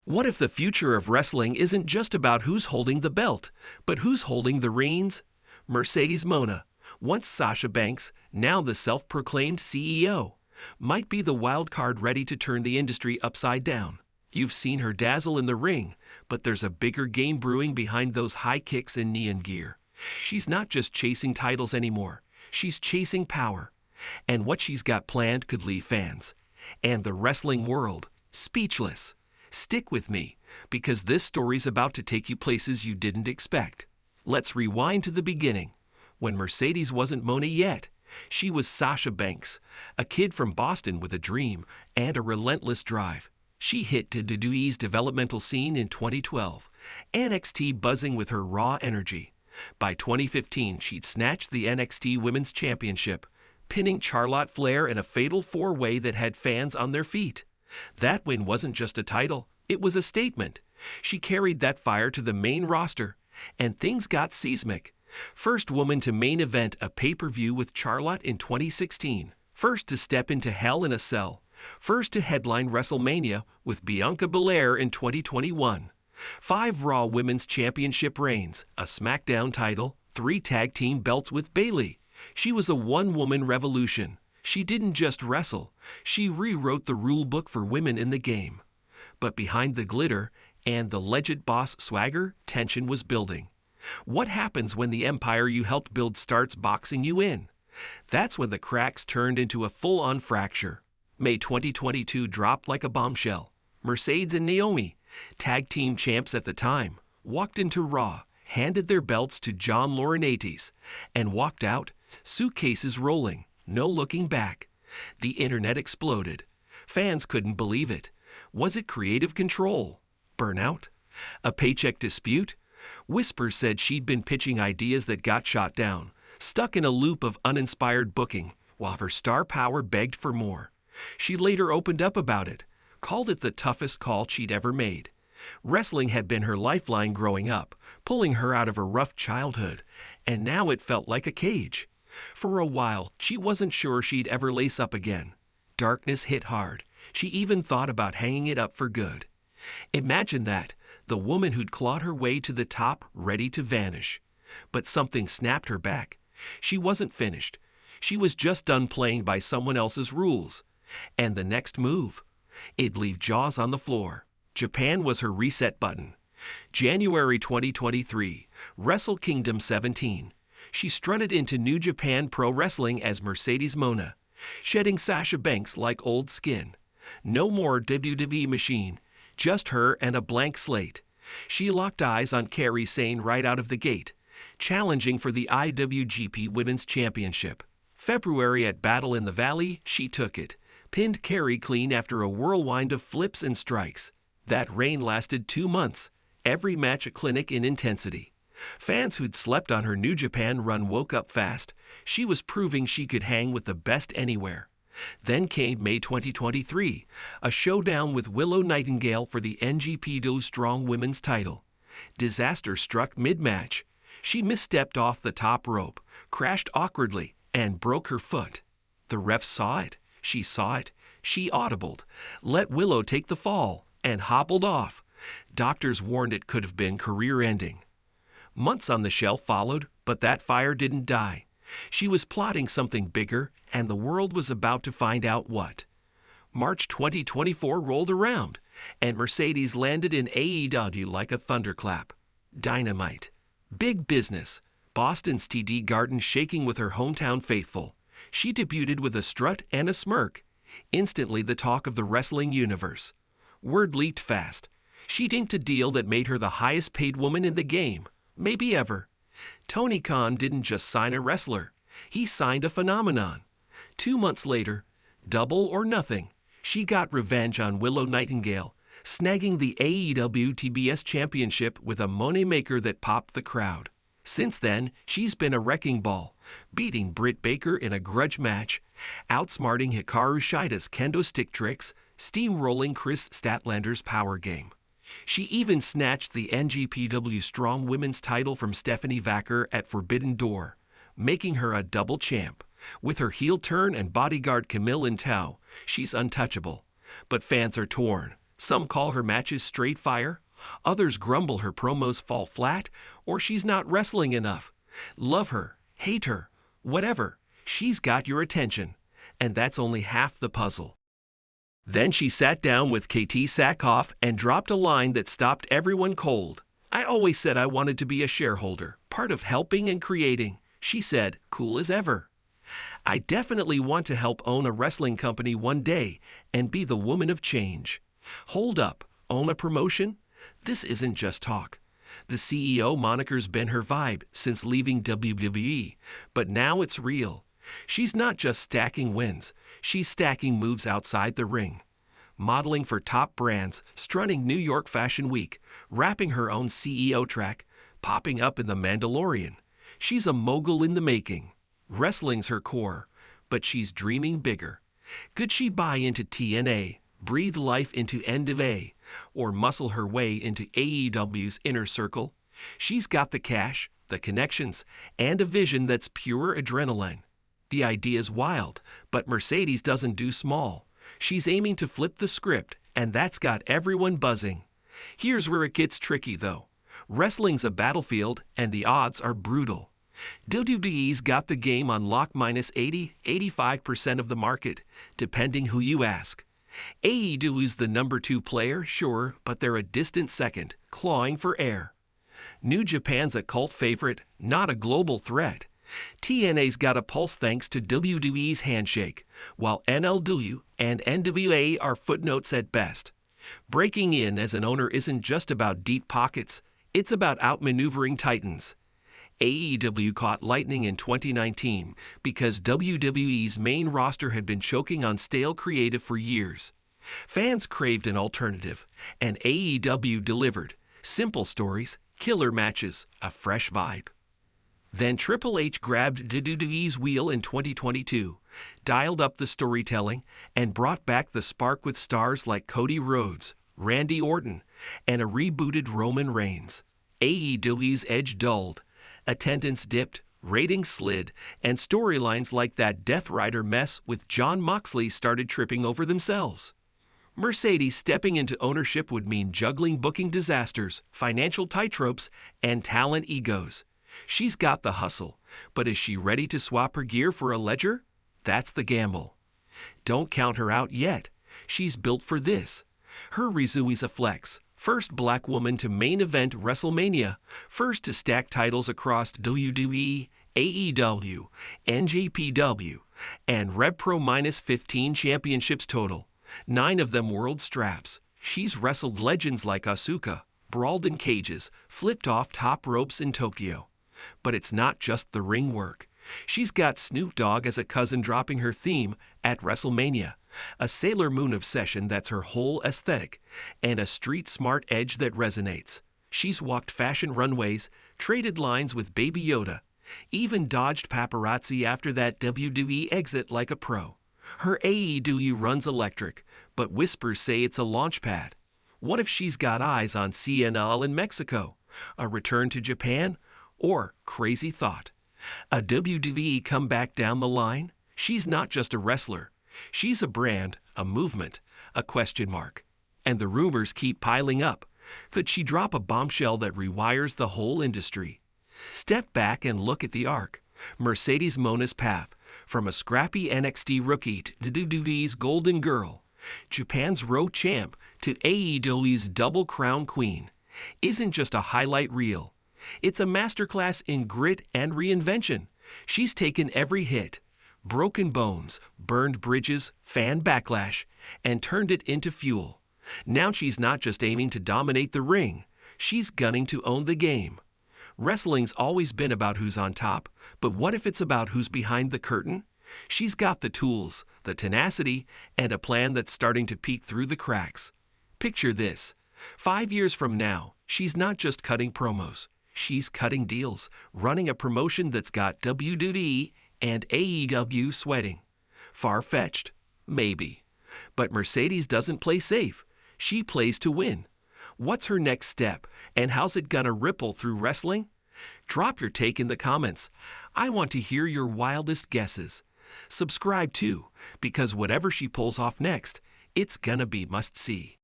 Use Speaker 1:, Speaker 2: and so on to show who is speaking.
Speaker 1: What if the future of wrestling isn't just about who's holding the belt, but who's holding the reins? Mercedes Moné, once Sasha Banks, now the self-proclaimed CEO, might be the wild card ready to turn the industry upside down. You've seen her dazzle in the ring, but there's a bigger game brewing behind those high kicks and neon gear. She's not just chasing titles anymore, she's chasing power. And what she's got planned could leave fans and the wrestling world speechless. Stick with me, because this story's about to take you places you didn't expect. Let's rewind to the beginning, when Mercedes wasn't Moné yet. She was Sasha Banks, a kid from Boston with a dream and a relentless drive. She hit WWE's developmental scene in 2012, NXT buzzing with her raw energy. By 2015, she'd snatched the NXT Women's Championship, pinning Charlotte Flair in a fatal four-way that had fans on their feet. That win wasn't just a title, it was a statement. She carried that fire to the main roster, and things got seismic. First woman to main event a pay-per-view with Charlotte in 2016. First to step into Hell in a Cell. First to headline WrestleMania with Bianca Belair in 2021. 5 Raw Women's Championship reigns, a SmackDown title, 3 tag team belts with Bayley. She was a one-woman revolution. She didn't just wrestle, she rewrote the rule book for women in the game. But behind the glitter and the legit boss swagger, tension was building. What happens when the empire you helped build starts boxing you in? That's when the cracks turned into a full-on fracture. May 2022 dropped like a bombshell. Mercedes and Naomi, tag team champs at the time, walked into Raw, handed their belts to John Laurinaitis, and walked out, suitcases rolling. No looking back. The internet exploded. Fans couldn't believe it. Was it creative control? Burnout? A paycheck dispute? Whispers said she'd been pitching ideas that got shot down, stuck in a loop of uninspired booking, while her star power begged for more. She later opened up about it, called it the toughest call she'd ever made. Wrestling had been her lifeline growing up, pulling her out of a rough childhood, and now it felt like a cage. For a while, she wasn't sure she'd ever lace up again. Darkness hit hard. She even thought about hanging it up for good. Imagine that, the woman who'd clawed her way to the top, ready to vanish. But something snapped her back. She wasn't finished. She was just done playing by someone else's rules. And the next move? It'd leave jaws on the floor. Japan was her reset button. January 2023, Wrestle Kingdom 17. She strutted into New Japan Pro Wrestling as Mercedes Moné, shedding Sasha Banks like old skin. No more WWE machine, just her and a blank slate. She locked eyes on Kairi Sane right out of the gate, challenging for the IWGP Women's Championship. February at Battle in the Valley, she took it, pinned Kairi clean after a whirlwind of flips and strikes. That reign lasted 2 months, every match a clinic in intensity. Fans who'd slept on her New Japan run woke up fast. She was proving she could hang with the best anywhere. Then came May 2023, a showdown with Willow Nightingale for the NGPW Strong Women's title. Disaster struck mid-match. She misstepped off the top rope, crashed awkwardly, and broke her foot. The ref saw it. She saw it. She audibled, let Willow take the fall, and hobbled off. Doctors warned it could have been career-ending. Months on the shelf followed, but that fire didn't die. She was plotting something bigger, and the world was about to find out what. March 2024 rolled around, and Mercedes landed in AEW like a thunderclap. Dynamite. Big business. Boston's TD Garden shaking with her hometown faithful. She debuted with a strut and a smirk. Instantly the talk of the wrestling universe. Word leaked fast. She'd inked a deal that made her the highest paid woman in the game. Maybe ever. Tony Khan didn't just sign a wrestler. He signed a phenomenon. 2 months later, double or nothing, she got revenge on Willow Nightingale, snagging the AEW TBS Championship with a Moné maker that popped the crowd. Since then, she's been a wrecking ball, beating Britt Baker in a grudge match, outsmarting Hikaru Shida's kendo stick tricks, steamrolling Chris Statlander's power game. She even snatched the NGPW Strong Women's title from Stephanie Vacker at Forbidden Door, making her a double champ. With her heel turn and bodyguard Camille in tow, she's untouchable. But fans are torn. Some call her matches straight fire. Others grumble her promos fall flat or she's not wrestling enough. Love her, hate her, whatever. She's got your attention. And that's only half the puzzle. Then she sat down with KT Sackhoff and dropped a line that stopped everyone cold. I always said I wanted to be a shareholder, part of helping and creating. She said, cool as ever. I definitely want to help own a wrestling company one day and be the woman of change. Hold up, own a promotion? This isn't just talk. The CEO moniker's been her vibe since leaving WWE, but now it's real. She's not just stacking wins, she's stacking moves outside the ring. Modeling for top brands, strutting New York Fashion Week, rapping her own CEO track, popping up in The Mandalorian. She's a mogul in the making. Wrestling's her core, but she's dreaming bigger. Could she buy into TNA, breathe life into NWA, or muscle her way into AEW's inner circle? She's got the cash, the connections, and a vision that's pure adrenaline. The idea's wild, but Mercedes doesn't do small. She's aiming to flip the script, and that's got everyone buzzing. Here's where it gets tricky, though. Wrestling's a battlefield, and the odds are brutal. WWE's got the game on lock minus 80–85% of the market, depending who you ask. AEW's the number 2 player, sure, but they're a distant second, clawing for air. New Japan's a cult favorite, not a global threat. TNA's got a pulse thanks to WWE's handshake, while NLW and NWA are footnotes at best. Breaking in as an owner isn't just about deep pockets, it's about outmaneuvering titans. AEW caught lightning in 2019 because WWE's main roster had been choking on stale creative for years. Fans craved an alternative, and AEW delivered. Simple stories, killer matches, a fresh vibe. Then Triple H grabbed WWE's wheel in 2022, dialed up the storytelling, and brought back the spark with stars like Cody Rhodes, Randy Orton, and a rebooted Roman Reigns. AEW's edge dulled. Attendance dipped, ratings slid, and storylines like that Death Rider mess with Jon Moxley started tripping over themselves. Mercedes stepping into ownership would mean juggling booking disasters, financial tightropes, and talent egos. She's got the hustle, but is she ready to swap her gear for a ledger? That's the gamble. Don't count her out yet. She's built for this. Her Rizui's a flex. First black woman to main event WrestleMania. First to stack titles across WWE, AEW, NJPW, and RevPro minus 15 championships total. 9 of them world straps. She's wrestled legends like Asuka, brawled in cages, flipped off top ropes in Tokyo. But it's not just the ring work. She's got Snoop Dogg as a cousin dropping her theme at WrestleMania, a Sailor Moon obsession that's her whole aesthetic, and a street-smart edge that resonates. She's walked fashion runways, traded lines with Baby Yoda, even dodged paparazzi after that WWE exit like a pro. Her AEW runs electric, but whispers say it's a launch pad. What if she's got eyes on CNL in Mexico, a return to Japan, or, crazy thought, a WWE comeback down the line? She's not just a wrestler. She's a brand, a movement, a question mark. And the rumors keep piling up. Could she drop a bombshell that rewires the whole industry? Step back and look at the arc. Mercedes Moné's path, from a scrappy NXT rookie to WWE's Golden Girl, Japan's Raw champ to AEW's Double Crown Queen, isn't just a highlight reel. It's a masterclass in grit and reinvention. She's taken every hit, broken bones, burned bridges, fan backlash, and turned it into fuel. Now she's not just aiming to dominate the ring, she's gunning to own the game. Wrestling's always been about who's on top, but what if it's about who's behind the curtain? She's got the tools, the tenacity, and a plan that's starting to peek through the cracks. Picture this. 5 years from now, she's not just cutting promos. She's cutting deals, running a promotion that's got WWE and AEW sweating. Far-fetched? Maybe. But Mercedes doesn't play safe. She plays to win. What's her next step, and how's it gonna ripple through wrestling? Drop your take in the comments. I want to hear your wildest guesses. Subscribe too, because whatever she pulls off next, it's gonna be must-see.